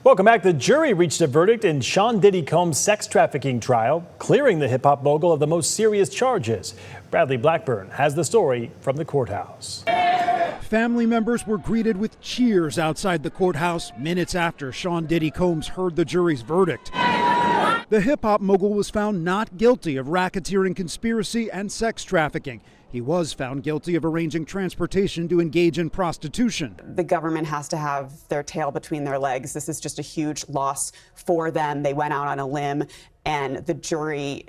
Welcome back. The jury reached a verdict in Sean Diddy Combs' sex trafficking trial, clearing the hip-hop mogul of the most serious charges. Bradley Blackburn has the story from the courthouse. Family members were greeted with cheers outside the courthouse minutes after Sean Diddy Combs heard the jury's verdict. The hip-hop mogul was found not guilty of racketeering conspiracy and sex trafficking. He was found guilty of arranging transportation to engage in prostitution. The government has to have their tail between their legs. This is just a huge loss for them. They went out on a limb, and the jury,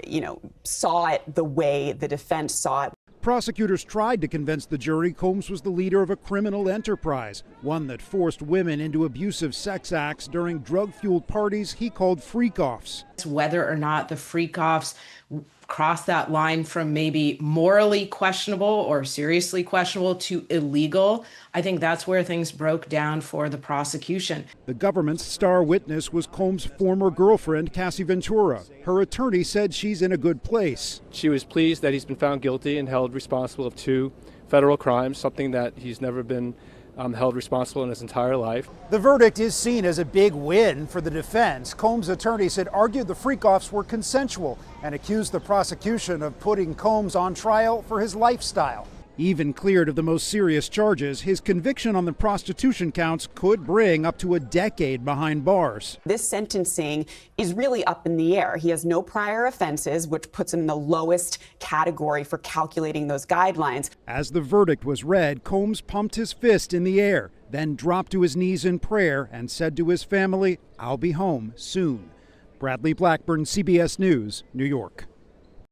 saw it the way the defense saw it. Prosecutors tried to convince the jury Combs was the leader of a criminal enterprise, one that forced women into abusive sex acts during drug-fueled parties he called freak-offs. Whether or not the freak-offs cross that line from maybe morally questionable or seriously questionable to illegal, I think that's where things broke down for the prosecution. The government's star witness was Combs' former girlfriend, Cassie Ventura. Her attorney said she's in a good place. She was pleased that he's been found guilty and held responsible of 2 federal crimes, something that he's never been held responsible in his entire life. The verdict is seen as a big win for the defense. Combs' attorney said argued the freak-offs were consensual and accused the prosecution of putting Combs on trial for his lifestyle. Even cleared of the most serious charges, his conviction on the prostitution counts could bring up to a decade behind bars. This sentencing is really up in the air. He has no prior offenses, which puts him in the lowest category for calculating those guidelines. As the verdict was read, Combs pumped his fist in the air, then dropped to his knees in prayer and said to his family, "I'll be home soon." Bradley Blackburn, CBS News, New York.